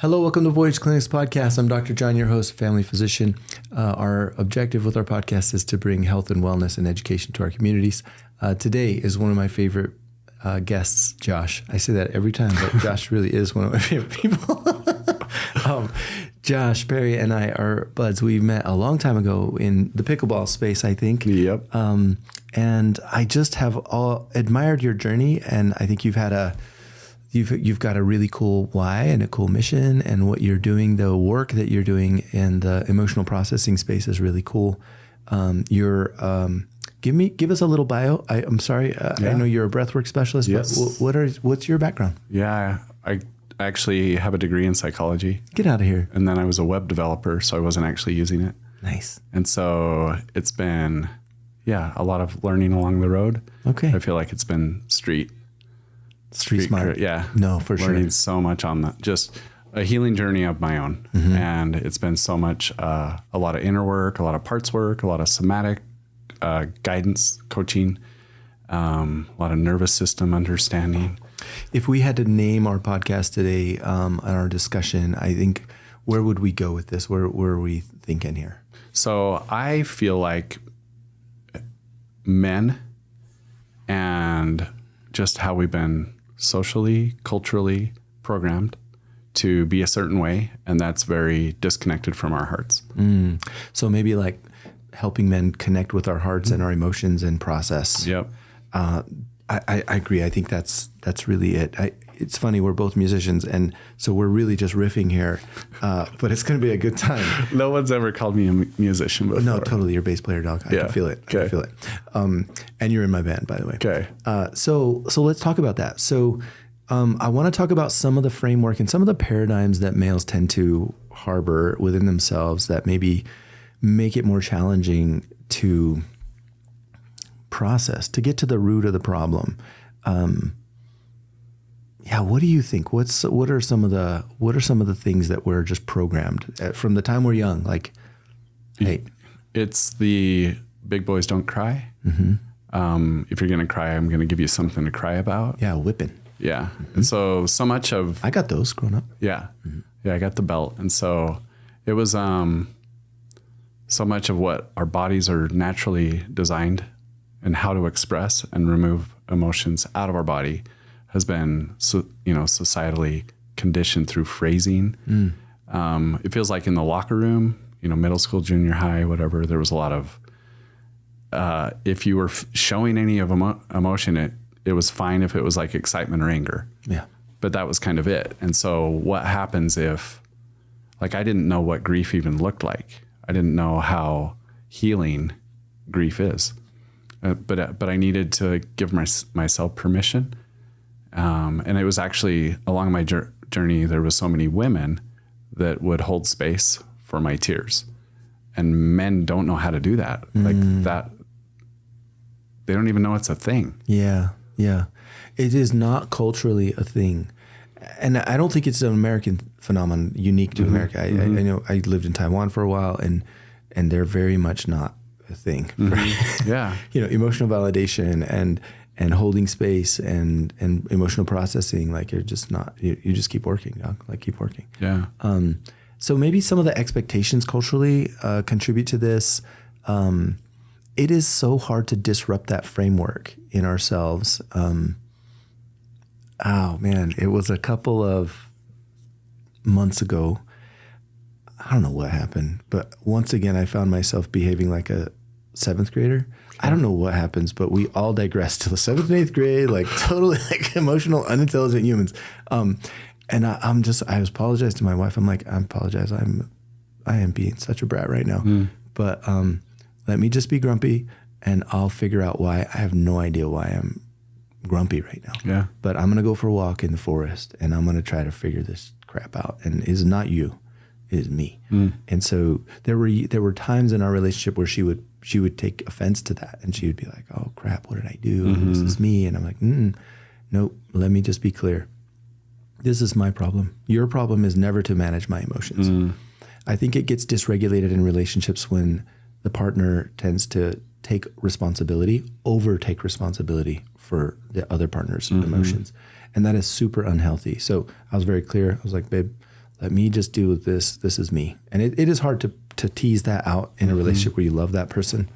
Hello, welcome to Voyage Clinics podcast. I'm Dr. John, your host, family physician. Our objective with our podcast is to bring health and wellness and education to our communities. Today is one of my favorite guests, Josh. I say that every time, but Josh really is one of my favorite people. Josh Parry and I are buds. We met a long time ago in the pickleball space, I think. Yep. And I just have admired your journey, and I think you've got a really cool why and a cool mission, and what you're doing, the work that you're doing in the emotional processing space is really cool. Give us a little bio. I'm sorry. I know you're a breathwork specialist, yes. But what's your background? Yeah, I actually have a degree in psychology. Get out of here. And then I was a web developer, so I wasn't actually using it. Nice. And so it's been, a lot of learning along the road. Okay. I feel like it's been street smart. Yeah. No, for sure. Learning so much on that. Just a healing journey of my own. Mm-hmm. And it's been so much, a lot of inner work, a lot of parts work, a lot of somatic guidance, coaching, a lot of nervous system understanding. If we had to name our podcast today, on our discussion, I think, where would we go with this? Where are we thinking here? So I feel like men and just how we've been socially, culturally programmed to be a certain way, and that's very disconnected from our hearts. So maybe like helping men connect with our hearts and our emotions and process. Yep. I agree. I think that's really it. It's funny, we're both musicians, and so we're really just riffing here, but it's going to be a good time. No one's ever called me a musician before. No, totally. You're a bass player, dog. I can feel it. Okay. I can feel it. And you're in my band, by the way. Okay. So let's talk about that. So I want to talk about some of the framework and some of the paradigms that males tend to harbor within themselves that maybe make it more challenging to process, to get to the root of the problem. What do you think? What are some of the things that we're just programmed from the time we're young? Like, hey, it's the big boys don't cry. Mm-hmm. If you're going to cry, I'm going to give you something to cry about. Yeah, whipping. Yeah. Mm-hmm. And so much of... I got those growing up. Yeah. Mm-hmm. Yeah, I got the belt. And so it was so much of what our bodies are naturally designed and how to express and remove emotions out of our body has been, societally conditioned through phrasing. It feels like in the locker room, middle school, junior high, whatever, there was a lot of, if you were showing any of emotion, it was fine if it was like excitement or anger. Yeah. But that was kind of it. And so what happens if, like, I didn't know what grief even looked like. I didn't know how healing grief is. But I needed to give myself permission. And it was actually along my journey, there was so many women that would hold space for my tears, and men don't know how to do that. Like that. They don't even know it's a thing. Yeah. Yeah. It is not culturally a thing. And I don't think it's an American phenomenon unique to America. I know I lived in Taiwan for a while, and they're very much not a thing. Mm-hmm. Yeah. Emotional validation and holding space and emotional processing, like you're just not, you just keep working, dog. Like keep working. Yeah. So maybe some of the expectations culturally contribute to this. It is so hard to disrupt that framework in ourselves. It was a couple of months ago. I don't know what happened, but once again, I found myself behaving like a 7th grader. I don't know what happens, but we all digress to the 7th and 8th grade, like totally like emotional, unintelligent humans. And I apologize to my wife. I'm like, I apologize. I am being such a brat right now, but let me just be grumpy and I'll figure out why. I have no idea why I'm grumpy right now. Yeah. But I'm going to go for a walk in the forest and I'm going to try to figure this crap out. And it's not you, it is me. And so there were times in our relationship where she would take offense to that, and she would be like, oh crap, what did I do? This is me. And I'm like, nope, let me just be clear. This is my problem. Your problem is never to manage my emotions. I think it gets dysregulated in relationships when the partner tends to take responsibility for the other partner's emotions. And that is super unhealthy. So I was very clear. I was like, babe, Let me just deal with this. This is me. And it is hard to tease that out in a relationship where you love that person.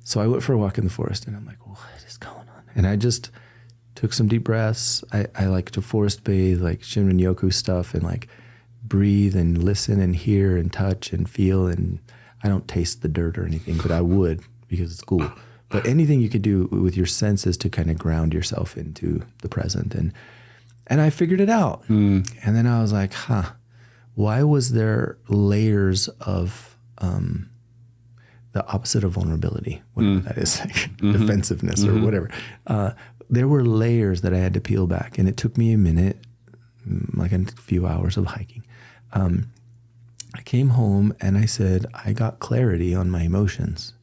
So I went for a walk in the forest and I'm like, what is going on? And I just took some deep breaths. I like to forest bathe, like Shinrin-yoku stuff, and like breathe and listen and hear and touch and feel. And I don't taste the dirt or anything, but I would because it's cool. But anything you could do with your senses to kind of ground yourself into the present. And I figured it out. And then I was like, why was there layers of the opposite of vulnerability, whatever that is, like defensive-ness or whatever. There were layers that I had to peel back, and it took me a minute, like a few hours of hiking. I came home and I said, I got clarity on my emotions.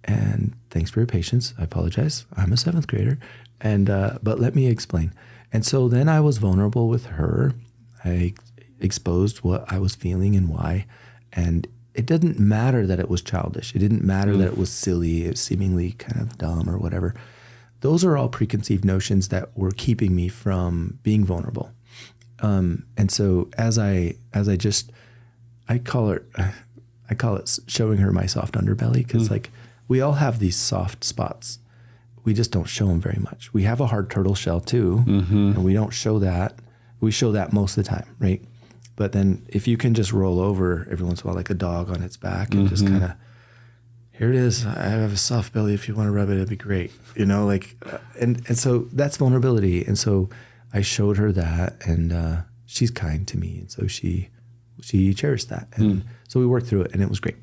And thanks for your patience. I apologize. I'm a 7th grader. And but let me explain. And so then I was vulnerable with her. I exposed what I was feeling and why. And it didn't matter that it was childish. It didn't matter that it was silly, it was seemingly kind of dumb or whatever. Those are all preconceived notions that were keeping me from being vulnerable. And so as I call it showing her my soft underbelly, because like we all have these soft spots. We just don't show them very much. We have a hard turtle shell too, and we don't show that. We show that most of the time, right? But then if you can just roll over every once in a while like a dog on its back and just kind of, here it is. I have a soft belly. If you want to rub it, it'd be great. You know, like, and so that's vulnerability. And so I showed her that, and she's kind to me. And so she cherished that. And so we worked through it, and it was great.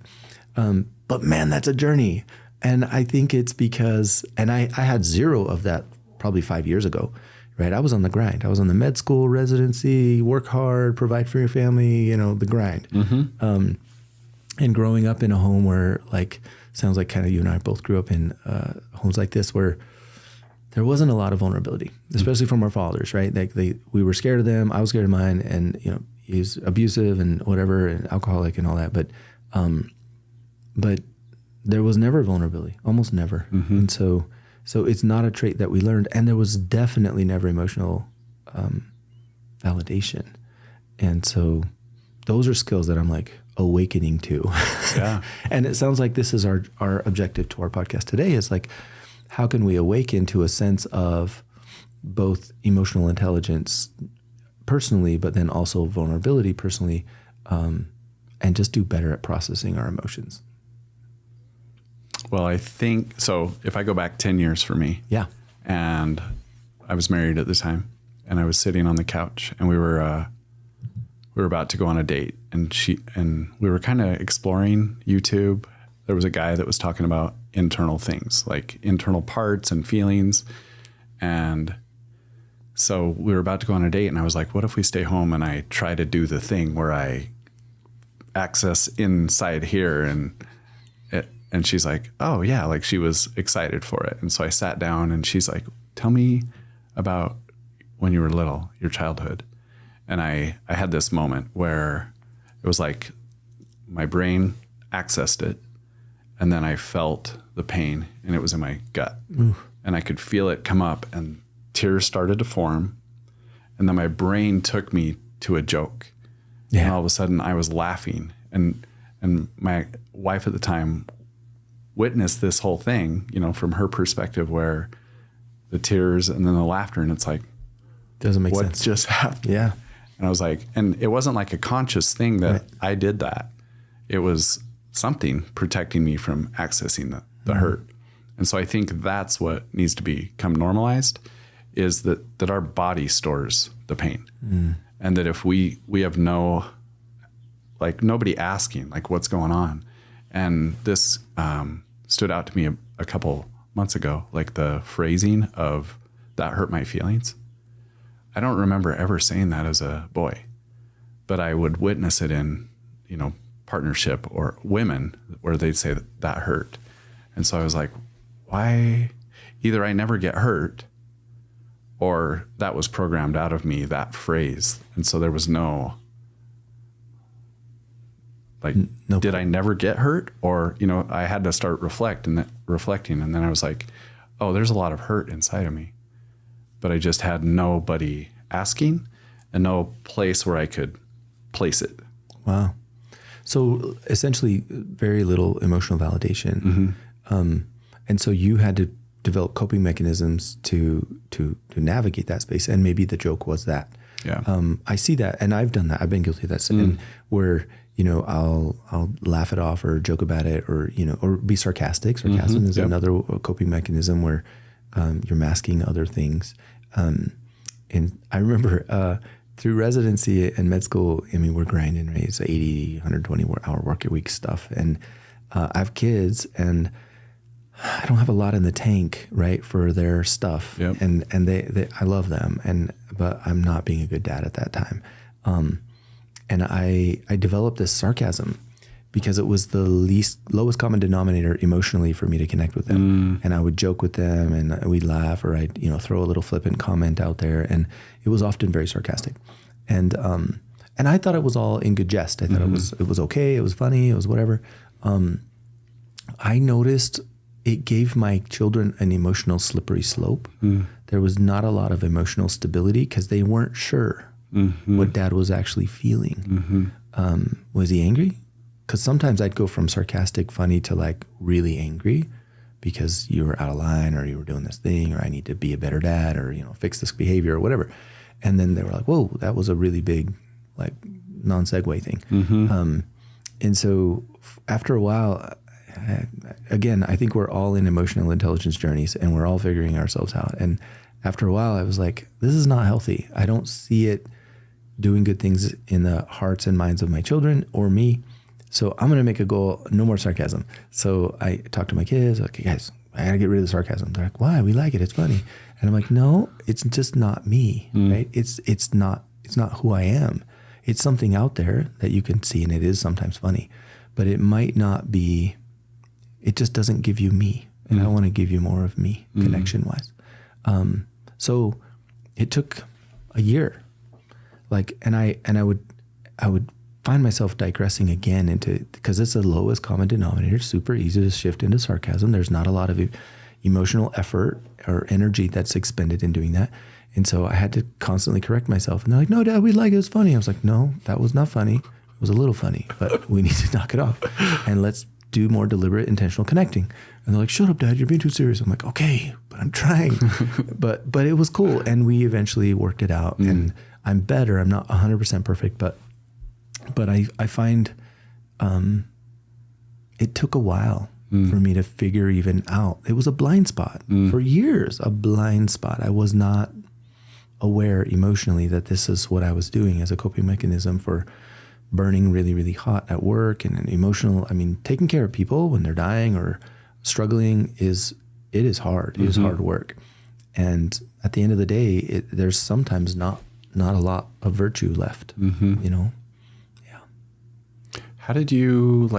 But man, that's a journey. And I think it's because, and I had zero of that probably 5 years ago, right? I was on the grind. I was on the med school residency, work hard, provide for your family, you know, the grind. And growing up in a home where, like, sounds like kind of you and I both grew up in homes like this where there wasn't a lot of vulnerability, especially from our fathers, right? Like we were scared of them. I was scared of mine, and, you know, he's abusive and whatever and alcoholic and all that. But there was never vulnerability, almost never. And so it's not a trait that we learned. And there was definitely never emotional validation. And so those are skills that I'm like awakening to. Yeah. And it sounds like this is our objective to our podcast today is like, how can we awaken to a sense of both emotional intelligence personally, but then also vulnerability personally, and just do better at processing our emotions? Well, I think, so if I go back 10 years for me. Yeah. And I was married at the time, and I was sitting on the couch, and we were about to go on a date, and we were kind of exploring YouTube. There was a guy that was talking about internal things, like internal parts and feelings. And so we were about to go on a date, and I was like, what if we stay home and I try to do the thing where I access inside here? And she's like, oh yeah, like she was excited for it. And so I sat down, and she's like, tell me about when you were little, your childhood. And I had this moment where it was like my brain accessed it, and then I felt the pain, and it was in my gut. And I could feel it come up, and tears started to form. And then my brain took me to a joke. Yeah. And all of a sudden I was laughing, and my wife at the time witnessed this whole thing, you know, from her perspective, where the tears and then the laughter, and it's like, doesn't make sense. What just happened? Yeah. And I was like, and it wasn't like a conscious thing that I did that. It was something protecting me from accessing the hurt. And so I think that's what needs to become normalized, is that our body stores the pain. And that if we have nobody asking, like, what's going on? And this stood out to me a couple months ago, like the phrasing of that hurt my feelings. I don't remember ever saying that as a boy, but I would witness it in, you know, partnership or women where they'd say that hurt. And so I was like, why? Either I never get hurt, or that was programmed out of me, that phrase. And so there was no, like, did I never get hurt? Or, you know, I had to start reflecting. And then I was like, oh, there's a lot of hurt inside of me, but I just had nobody asking and no place where I could replace it. Wow. So essentially very little emotional validation. And so you had to develop coping mechanisms to navigate that space. And maybe the joke was that. Yeah. I see that. And I've done that. I've been guilty of that. And where, I'll laugh it off or joke about it or, or be sarcastic. Sarcasm is another coping mechanism where you're masking other things. And I remember through residency and med school, we're grinding, right? It's 80, 120 hour work a week stuff. And I have kids and I don't have a lot in the tank, right, for their stuff. Yep. And they I love them, but I'm not being a good dad at that time. And I developed this sarcasm because it was the lowest common denominator emotionally for me to connect with them. And I would joke with them and we'd laugh, or I'd, throw a little flippant comment out there. And it was often very sarcastic. And I thought it was all in good jest. I thought it was okay. It was funny. It was whatever. I noticed it gave my children an emotional slippery slope. There was not a lot of emotional stability because they weren't sure what dad was actually feeling. Was he angry? Because sometimes I'd go from sarcastic, funny to like really angry because you were out of line or you were doing this thing or I need to be a better dad or, fix this behavior or whatever. And then they were like, whoa, that was a really big like non-segue thing. And so after a while, again, I think we're all in emotional intelligence journeys and we're all figuring ourselves out. And after a while I was like, this is not healthy. I don't see it doing good things in the hearts and minds of my children or me. So I'm going to make a goal, no more sarcasm. So I talked to my kids, okay, guys, I got to get rid of the sarcasm. They're like, why? We like it. It's funny. And I'm like, no, it's just not me, right? It's not who I am. It's something out there that you can see and it is sometimes funny, but it might not be, it just doesn't give you me. And I want to give you more of me connection wise. So it took a year, and I would find myself digressing again because it's the lowest common denominator, super easy to shift into sarcasm. There's not a lot of emotional effort or energy that's expended in doing that. And so I had to constantly correct myself. And they're like, no, Dad, we like it. It was funny. I was like, no, that was not funny. It was a little funny, but we need to knock it off. And let's do more deliberate, intentional connecting. And they're like, shut up, Dad, you're being too serious. I'm like, okay, but I'm trying. but it was cool. And we eventually worked it out. And I'm better. I'm not 100% perfect, but I find it took a while for me to figure even out. It was a blind spot for years, a blind spot. I was not aware emotionally that this is what I was doing as a coping mechanism for burning really, really hot at work and emotional. Taking care of people when they're dying or struggling is hard. It is hard work. And at the end of the day, there's sometimes not a lot of virtue left, Yeah. How did you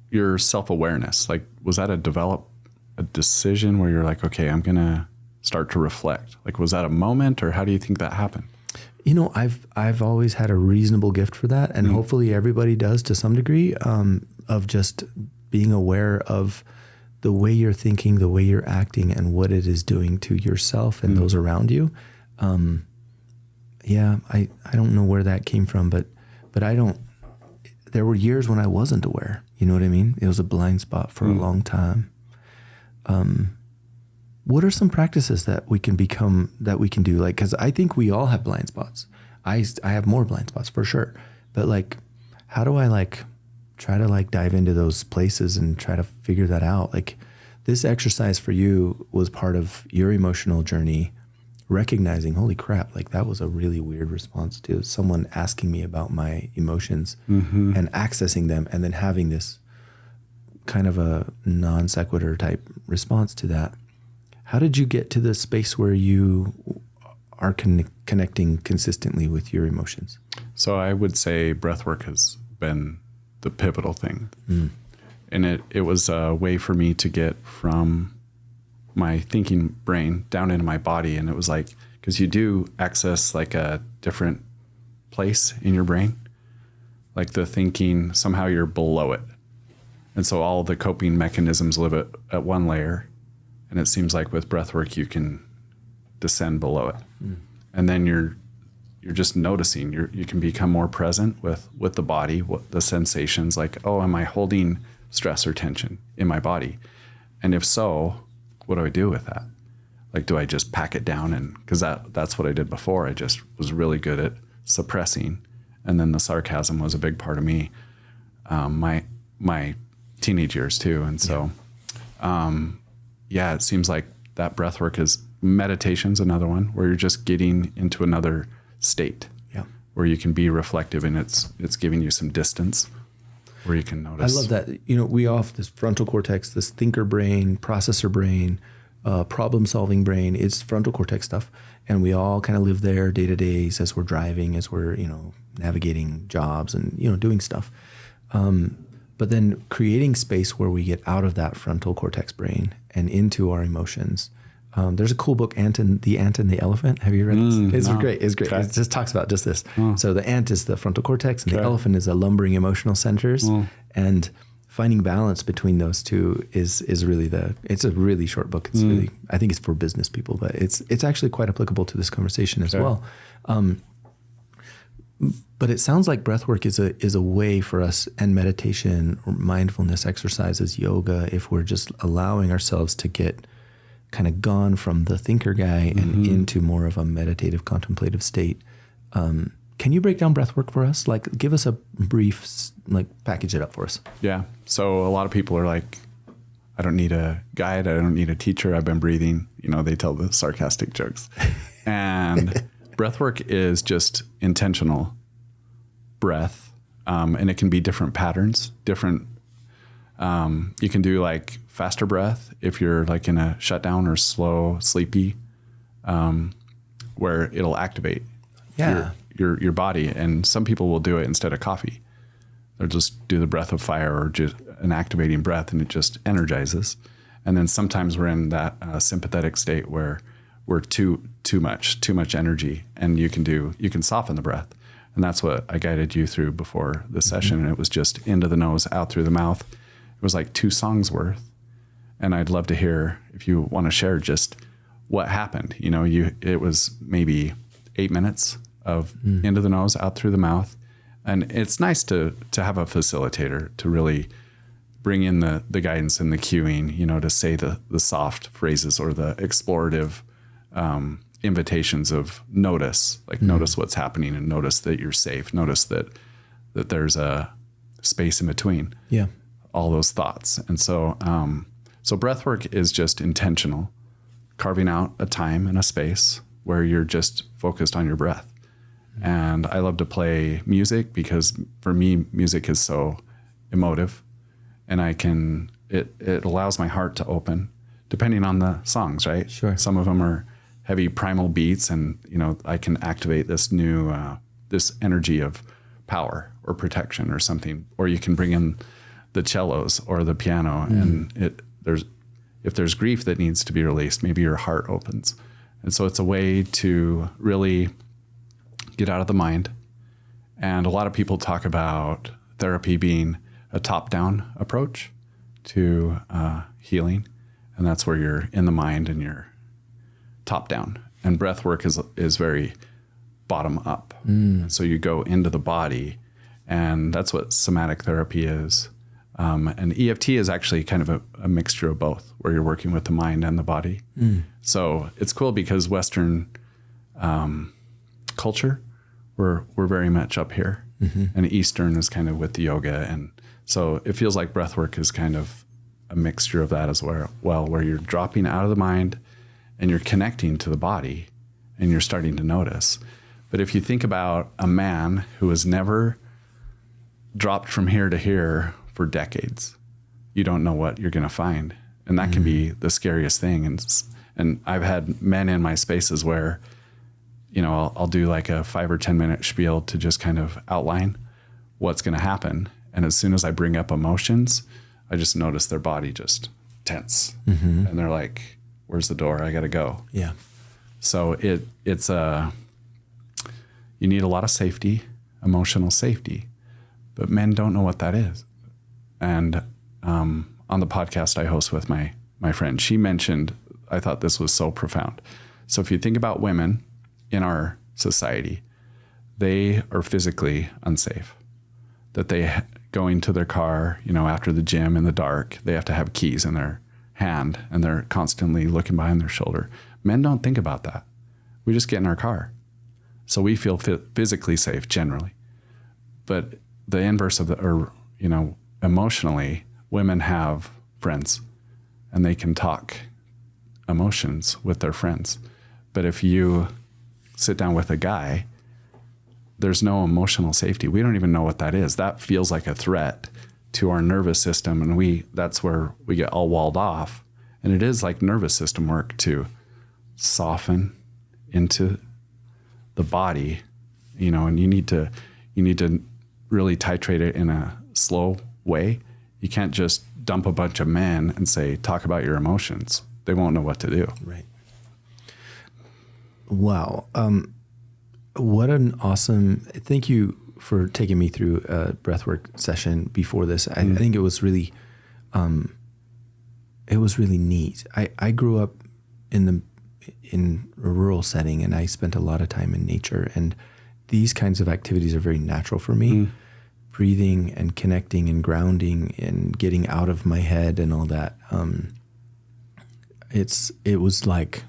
your self-awareness, was that a decision where you're like, okay, I'm going to start to reflect? Was that a moment or how do you think that happened? I've always had a reasonable gift for that. And hopefully everybody does to some degree, of just being aware of the way you're thinking, the way you're acting and what it is doing to yourself and those around you. I don't know where that came from, but there were years when I wasn't aware, you know what I mean? It was a blind spot for a long time. What are some practices that we can do? Cause I think we all have blind spots. I have more blind spots for sure, but how do I try to dive into those places and try to figure that out? This exercise for you was part of your emotional journey, recognizing, holy crap, that was a really weird response to someone asking me about my emotions and accessing them and then having this kind of a non sequitur type response to that. How did you get to the space where you are connecting consistently with your emotions? So I would say breathwork has been the pivotal thing. And it was a way for me to get from my thinking brain down into my body. And it was because you do access a different place in your brain, the thinking, somehow you're below it. And so all the coping mechanisms live at one layer. And it seems like with breathwork, you can descend below it. And then you're you're just noticing. You can become more present with the body, what the sensations, like, oh, am I holding stress or tension in my body? And if so, what do I do with that? Like, do I just pack it down? And because that's what I did before. I just was really good at suppressing. And then the sarcasm was a big part of me, my teenage years too. And so, it seems like that breath work is meditation's another one where you're just getting into another state where you can be reflective, and it's giving you some distance where you can notice. I love that. We all have this frontal cortex, this thinker brain, processor brain, problem-solving brain. It's frontal cortex stuff. And we all kind of live there day-to-days as we're driving, as we're, navigating jobs and, doing stuff. But then creating space where we get out of that frontal cortex brain and into our emotions. There's a cool book, The Ant and the Elephant. Have you read this? It's great. It's great. Okay. It just talks about just this. So the ant is the frontal cortex and the elephant is the lumbering emotional centers. And finding balance between those two is really it's a really short book. It's really, I think it's for business people, but it's actually quite applicable to this conversation as well. But it sounds like breathwork is a way for us, and meditation or mindfulness exercises, yoga, if we're just allowing ourselves to get kind of gone from the thinker guy and into more of a meditative, contemplative state. Can you break down breathwork for us? Like, give us a brief, package it up for us. Yeah. So a lot of people are like, I don't need a guide. I don't need a teacher. I've been breathing. They tell the sarcastic jokes. And breathwork is just intentional breath. And it can be different patterns, different. You can do like faster breath if you're like in a shutdown or slow, sleepy, where it'll activate your body. And some people will do it instead of coffee. They'll just do the breath of fire or just an activating breath, and it just energizes. And then sometimes we're in that sympathetic state where we're too much energy, and you can soften the breath. And that's what I guided you through before the session. And it was just into the nose, out through the mouth. It was like 2 songs worth. And I'd love to hear if you want to share just what happened. It was maybe 8 minutes of into the nose, out through the mouth. And it's nice to have a facilitator to really bring in the guidance and the cueing, to say the soft phrases or the explorative invitations of notice, notice what's happening and notice that you're safe. Notice that there's a space in between all those thoughts. And so breath work is just intentional, carving out a time and a space where you're just focused on your breath. And I love to play music because for me, music is so emotive, and it allows my heart to open depending on the songs, right? Sure. Some of them are heavy primal beats, and, I can activate this new, this energy of power or protection or something, or you can bring in the cellos or the piano and if there's grief that needs to be released, maybe your heart opens. And so it's a way to really get out of the mind. And a lot of people talk about therapy being a top-down approach to healing. And that's where you're in the mind and you're top-down. And breath work is very bottom-up. So you go into the body, and that's what somatic therapy is. And EFT is actually kind of a mixture of both, where you're working with the mind and the body. So it's cool because Western culture, we're very much up here, and Eastern is kind of with the yoga. And so it feels like breath work is kind of a mixture of that as well, where you're dropping out of the mind and you're connecting to the body and you're starting to notice. But if you think about a man who has never dropped from here to here for decades, you don't know what you're going to find. And that can be the scariest thing. And I've had men in my spaces where, I'll do like a 5 or 10 minute spiel to just kind of outline what's going to happen. And as soon as I bring up emotions, I just notice their body just tense. And they're like, where's the door? I got to go. Yeah. So it's you need a lot of safety, emotional safety, but men don't know what that is. And on the podcast I host with my friend, she mentioned, I thought this was so profound. So if you think about women in our society, they are physically unsafe, that they going to their car, after the gym in the dark, they have to have keys in their hand and they're constantly looking behind their shoulder. Men don't think about that. We just get in our car. So we feel physically safe generally. But the inverse of emotionally, women have friends and they can talk emotions with their friends. But if you sit down with a guy, there's no emotional safety. We don't even know what that is. That feels like a threat to our nervous system. And that's where we get all walled off. And it is like nervous system work to soften into the body, and you need to really titrate it in a slow way. You can't just dump a bunch of men and say, talk about your emotions. They won't know what to do. Right. Wow. What an awesome, thank you for taking me through a breathwork session before this. I think it was really neat. I grew up in a rural setting and I spent a lot of time in nature, and these kinds of activities are very natural for me. Breathing and connecting and grounding and getting out of my head and all that. It was like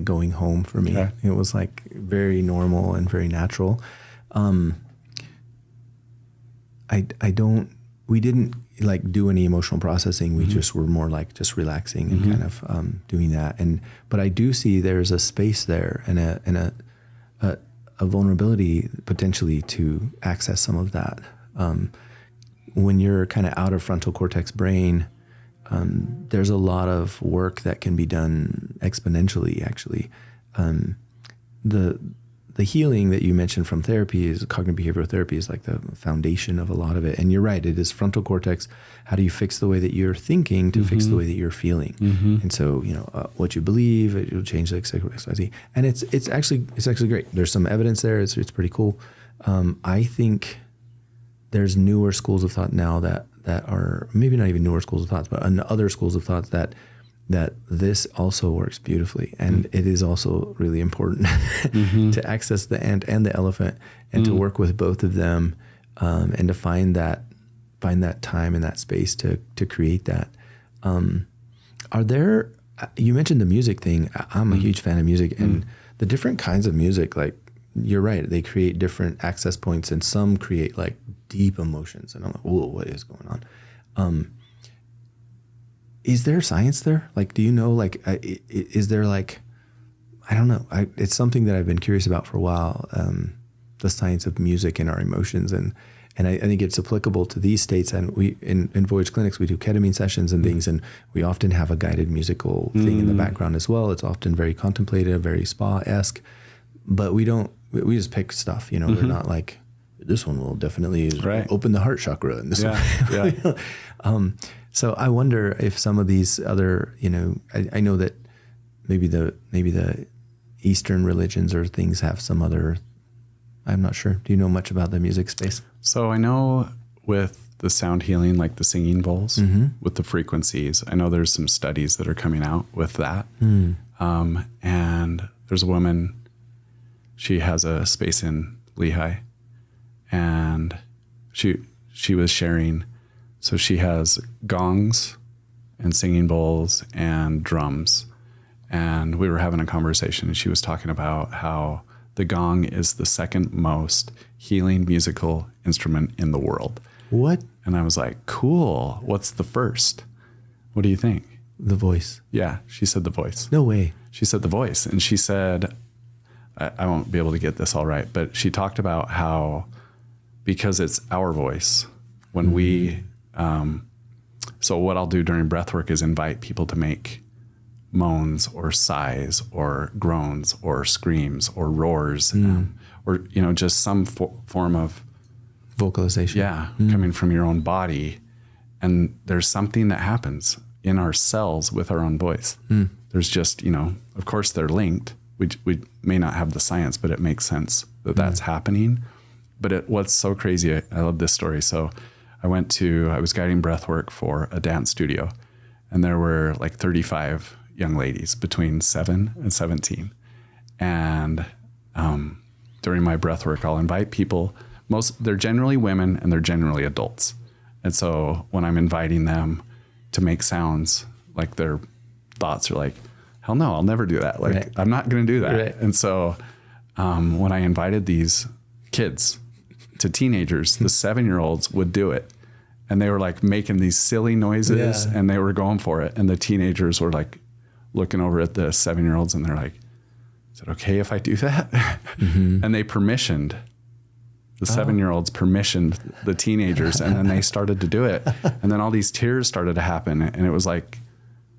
going home for me. Okay. It was like very normal and very natural. We didn't like do any emotional processing. We just were more like just relaxing and kind of doing that. But I do see there's a space there and a vulnerability potentially to access some of that. When you're kind of out of frontal cortex brain, there's a lot of work that can be done exponentially, actually. The healing that you mentioned from therapy is cognitive behavioral therapy is like the foundation of a lot of it. And you're right, it is frontal cortex. How do you fix the way that you're thinking to fix the way that you're feeling? And so, what you believe, it'll change like XYZ. And it's actually great. There's some evidence there. It's pretty cool. I think there's newer schools of thought now that are maybe not even newer schools of thoughts, but other schools of thought that this also works beautifully. And it is also really important to access the ant and the elephant and to work with both of them, and to find that time and that space to create that. You mentioned the music thing. I'm a huge fan of music, and the different kinds of music, like you're right, they create different access points, and some create like deep emotions. And I'm like, whoa, what is going on? Is there science there? Like, do you know, like, is there like, I don't know. It's something that I've been curious about for a while. The science of music and our emotions. And I think it's applicable to these states. And we, in Voyage Clinics, we do ketamine sessions and things. And we often have a guided musical thing in the background as well. It's often very contemplative, very spa-esque, but we just pick stuff, We're not like, this one will definitely open the heart chakra. And this one. So I wonder if some of these other, I know that maybe the Eastern religions or things have some other, I'm not sure. Do you know much about the music space? So I know with the sound healing, like the singing bowls with the frequencies, I know there's some studies that are coming out with that. And there's a woman, she has a space in Lehigh, and she was sharing. So she has gongs and singing bowls and drums. And we were having a conversation, and she was talking about how the gong is the second most healing musical instrument in the world. What? And I was like, cool. What's the first? What do you think? The voice. Yeah. She said the voice. No way. She said the voice. And she said, I won't be able to get this all right, but she talked about how, because it's our voice, when we... So what I'll do during breathwork is invite people to make moans or sighs or groans or screams or roars, or, just some form of vocalization. Yeah. Coming from your own body. And there's something that happens in our cells with our own voice. There's just, of course they're linked. We may not have the science, but it makes sense that that's happening. But what's so crazy, I love this story. So I was guiding breathwork for a dance studio, and there were like 35 young ladies between 7 and 17. And during my breath work, I'll invite people. They're generally women and they're generally adults. And so when I'm inviting them to make sounds, like their thoughts are like, hell no, I'll never do that. Like, right. I'm not going to do that. Right. And so when I invited these kids to teenagers, the 7-year-olds would do it. And they were like making these silly noises and they were going for it. And the teenagers were like looking over at the 7-year-olds and they're like, is it okay if I do that? Mm-hmm. And they permissioned, the 7-year-olds permissioned the teenagers, and then they started to do it. And then all these tears started to happen, and it was like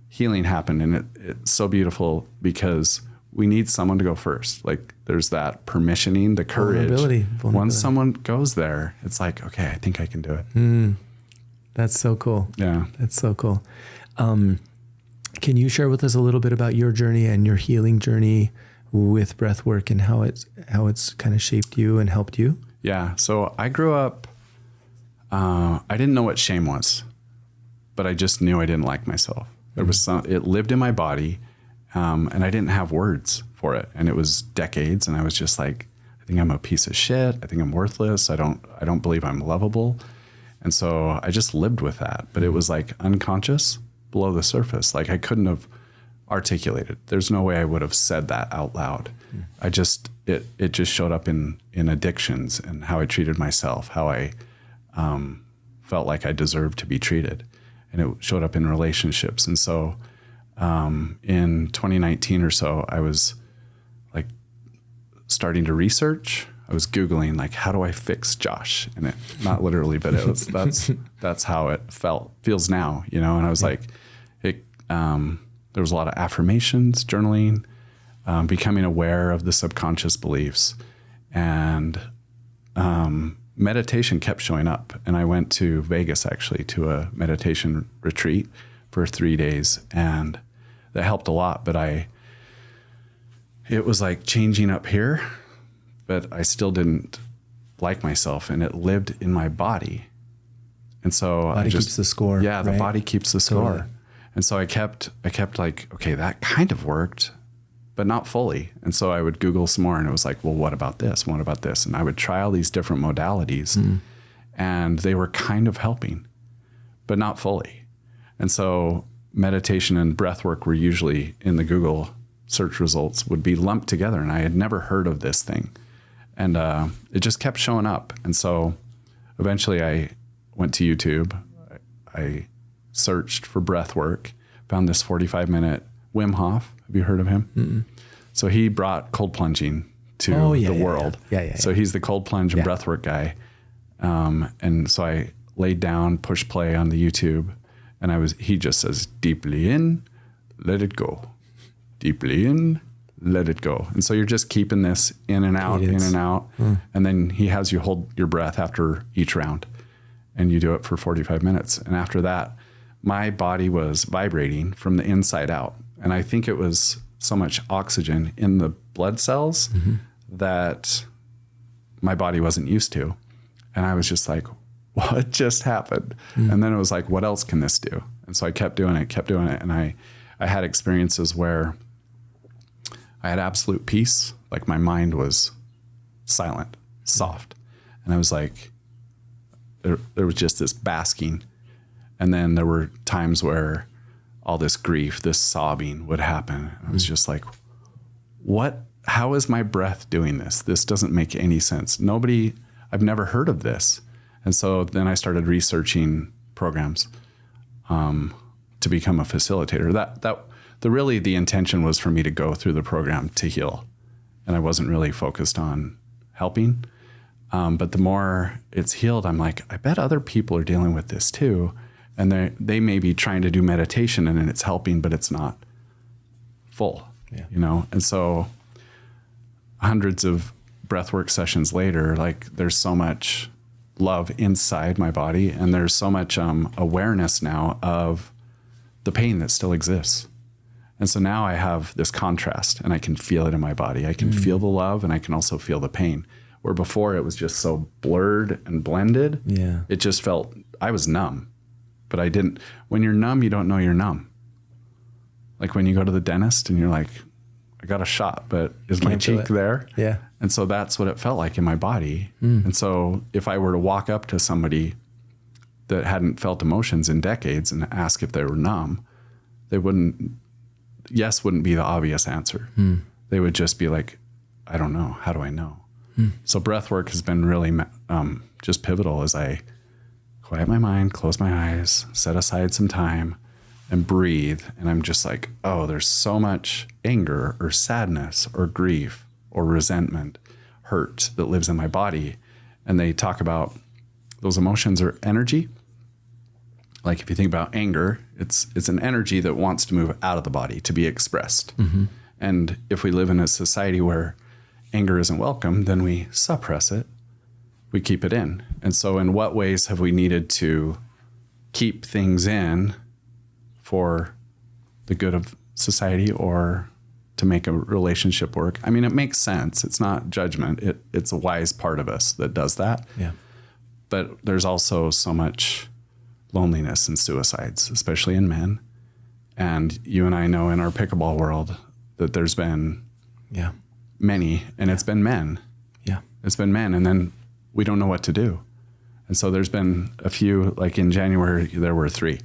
healing happened. And it's so beautiful because we need someone to go first. Like there's that permissioning, the courage. Vulnerability. Once someone goes there, it's like, okay, I think I can do it. Mm. That's so cool. Yeah. That's so cool. Can you share with us a little bit about your journey and your healing journey with breathwork and how it's kind of shaped you and helped you? Yeah. So I grew up, I didn't know what shame was, but I just knew I didn't like myself. There was it lived in my body, and I didn't have words for it. And it was decades. And I was just like, I think I'm a piece of shit. I think I'm worthless. I don't believe I'm lovable. And so I just lived with that, but it was like unconscious, below the surface. Like I couldn't have articulated. There's no way I would have said that out loud. I just, it just showed up in addictions and how I treated myself, how I felt like I deserved to be treated. And it showed up in relationships. And so in 2019 or so, I was like starting to research. I was Googling like, how do I fix Josh? And it, not literally, but it was, that's how it feels now, you know? And I was like, there was a lot of affirmations, journaling, becoming aware of the subconscious beliefs, and meditation kept showing up. And I went to Vegas actually to a meditation retreat for 3 days, and that helped a lot. But it was like changing up here, but I still didn't like myself, and it lived in my body. And so body keeps the score. Yeah, the right? body keeps the score. Totally. And so I kept like, okay, that kind of worked, but not fully. And so I would Google some more, and it was like, well, what about this? What about this? And I would try all these different modalities, and they were kind of helping, but not fully. And so meditation and breath work were usually in the Google search results would be lumped together. And I had never heard of this thing. And it just kept showing up. And so eventually I went to YouTube. I searched for breath work, found this 45-minute Wim Hof. Have you heard of him? Mm-mm. So he brought cold plunging to the world. Yeah. So he's the cold plunge and breath work guy. And so I laid down, push play on the YouTube, and he just says, deeply in, let it go. Deeply in, let it go. And so you're just keeping this in and out, in and out. And then he has you hold your breath after each round, and you do it for 45 minutes. And after that, my body was vibrating from the inside out. And I think it was so much oxygen in the blood cells that my body wasn't used to. And I was just like, what just happened? And then it was like, what else can this do? And so I kept doing it. And I had experiences where I had absolute peace. Like my mind was silent, soft. And I was like, there was just this basking. And then there were times where all this grief, this sobbing would happen. I was just like, how is my breath doing this? This doesn't make any sense. I've never heard of this. And so then I started researching programs to become a facilitator. The intention was for me to go through the program to heal. And I wasn't really focused on helping. But the more it's healed, I'm like, I bet other people are dealing with this too. And they may be trying to do meditation and it's helping, but it's not full, you know? And so hundreds of breathwork sessions later, like there's so much love inside my body, and there's so much awareness now of the pain that still exists. And so now I have this contrast, and I can feel it in my body. I can feel the love, and I can also feel the pain. Where before it was just so blurred and blended. Yeah. It just felt, I was numb, but I didn't. When you're numb, you don't know you're numb. Like when you go to the dentist and you're like, I got a shot, but is my Can't feel cheek it. there? Yeah. And so that's what it felt like in my body. And so if I were to walk up to somebody that hadn't felt emotions in decades and ask if they were numb, they wouldn't be the obvious answer. They would just be like, I don't know. How do I know? So breath work has been really just pivotal as I quiet my mind, close my eyes, set aside some time and breathe. And I'm just like, oh, there's so much anger or sadness or grief or resentment, hurt that lives in my body. And they talk about those emotions are energy. Like if you think about anger, it's an energy that wants to move out of the body to be expressed. And if we live in a society where anger isn't welcome, then we suppress it. We keep it in. And so in what ways have we needed to keep things in for the good of society or to make a relationship work? I mean, it makes sense. It's not judgment. It's a wise part of us that does that. Yeah. But there's also so much loneliness and suicides, especially in men. And you and I know in our pickleball world that there's been many, and it's been men. Yeah. It's been men, and then we don't know what to do. And so there's been a few, like in January, there were 3.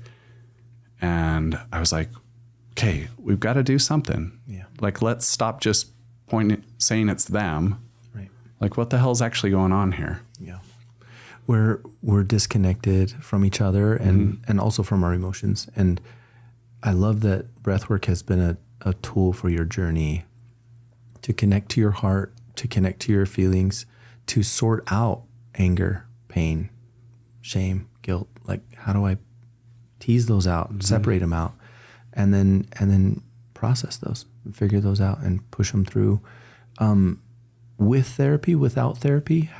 And I was like, okay, we've got to do something. Yeah. Like, let's stop just saying it's them. Right. Like, what the hell's actually going on here? Yeah. We're disconnected from each other and also from our emotions. And I love that breathwork has been a tool for your journey to connect to your heart, to connect to your feelings, to sort out anger, pain, shame, guilt. Like, how do I tease those out, separate them out, and then process those, figure those out, and push them through. With therapy, without therapy,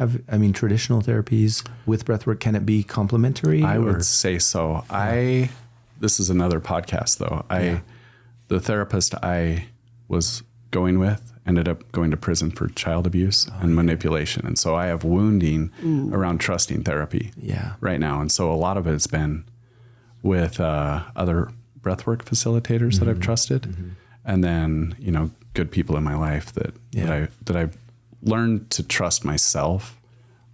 traditional therapies with breathwork, can it be complementary? I would say so. This is another podcast though. The therapist I was going with ended up going to prison for child abuse and manipulation. And so I have wounding around trusting therapy right now. And so a lot of it's been with other breathwork facilitators that I've trusted. And then, good people in my life that I've learned to trust myself,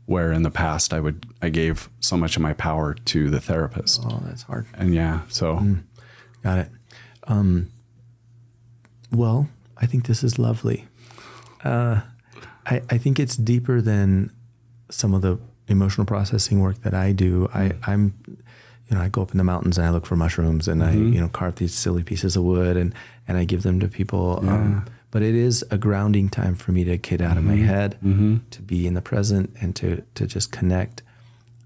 where in the past I gave so much of my power to the therapist. Oh, that's hard. And Got it. Well, I think this is lovely. I think it's deeper than some of the emotional processing work that I do. I go up in the mountains and I look for mushrooms and I carve these silly pieces of wood and I give them to people. But it is a grounding time for me to get out of my head, to be in the present and to just connect.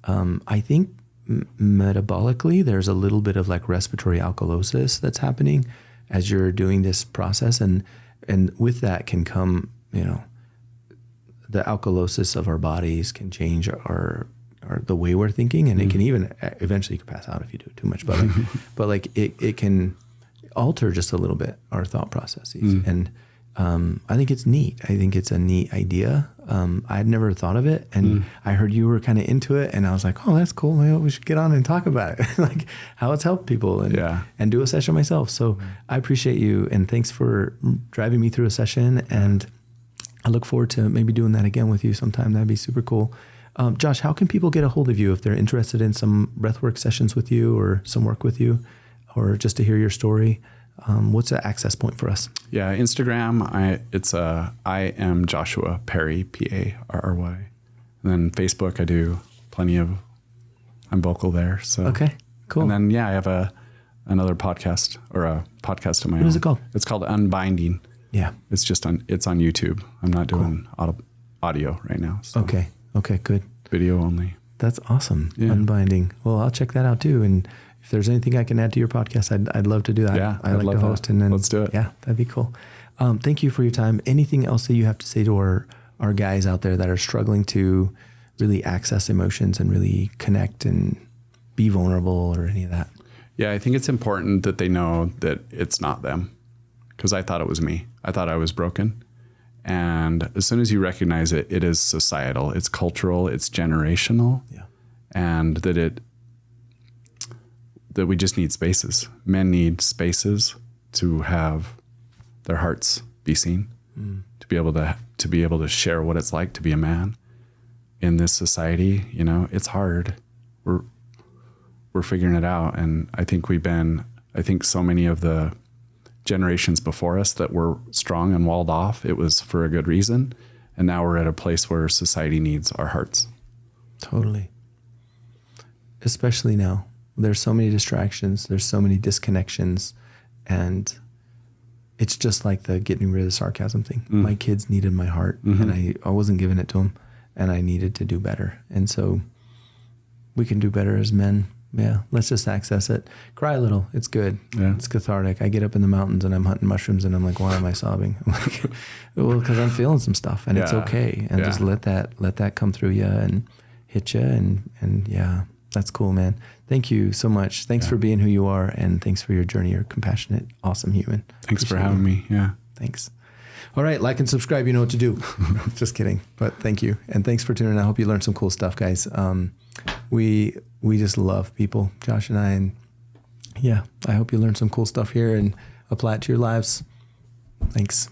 I think metabolically, there's a little bit of like respiratory alkalosis that's happening as you're doing this process. And with that can come, the alkalosis of our bodies can change our the way we're thinking, and it can even eventually you can pass out if you do it too much. But it can alter just a little bit our thought processes. And I think it's neat. I think it's a neat idea. I'd never thought of it, and I heard you were kind of into it, and I was like, oh, that's cool. Maybe we should get on and talk about it, like how it's helped people, and do a session myself. So I appreciate you, and thanks for driving me through a session. And I look forward to maybe doing that again with you sometime. That'd be super cool. Josh, how can people get a hold of you if they're interested in some breathwork sessions with you or some work with you, or just to hear your story? What's the access point for us? Yeah, Instagram, I am Joshua Parry, Parry. And then Facebook, I do I'm vocal there. So okay, cool. And then I have another podcast or a podcast of my own. What is it called? It's called Unbinding. Yeah, it's just it's on YouTube. I'm not doing audio right now. So Okay, good. Video only. That's awesome. Yeah. Unbinding. Well, I'll check that out too. And if there's anything I can add to your podcast, I'd love to do that. Yeah, I like to host, and then let's do it. Yeah, that'd be cool. Thank you for your time. Anything else that you have to say to our guys out there that are struggling to really access emotions and really connect and be vulnerable or any of that? Yeah, I think it's important that they know that it's not them, because I thought it was me. I thought I was broken. And as soon as you recognize it, it is societal, it's cultural, it's generational. Yeah. And that we just need spaces. Men need spaces to have their hearts be seen, to be able to share what it's like to be a man in this society. You know, it's hard. We're figuring it out. And I think I think so many of the generations before us that were strong and walled off, it was for a good reason. And now we're at a place where society needs our hearts. Totally. Especially now. There's so many distractions. There's so many disconnections. And it's just like the getting rid of sarcasm thing. My kids needed my heart, and I wasn't giving it to them, and I needed to do better. And so we can do better as men. Yeah, let's just access it. Cry a little. It's good. Yeah. It's cathartic. I get up in the mountains and I'm hunting mushrooms and I'm like, why am I sobbing? I'm like, well, because I'm feeling some stuff, and it's okay. And just let that come through you and hit you. And yeah, that's cool, man. Thank you so much. Thanks for being who you are, and thanks for your journey. You're a compassionate, awesome human. Thanks for having me. Yeah. Thanks. All right. Like and subscribe. You know what to do. Just kidding. But thank you. And thanks for tuning in. I hope you learned some cool stuff, guys. We just love people, Josh and I. And yeah, I hope you learned some cool stuff here and apply it to your lives. Thanks.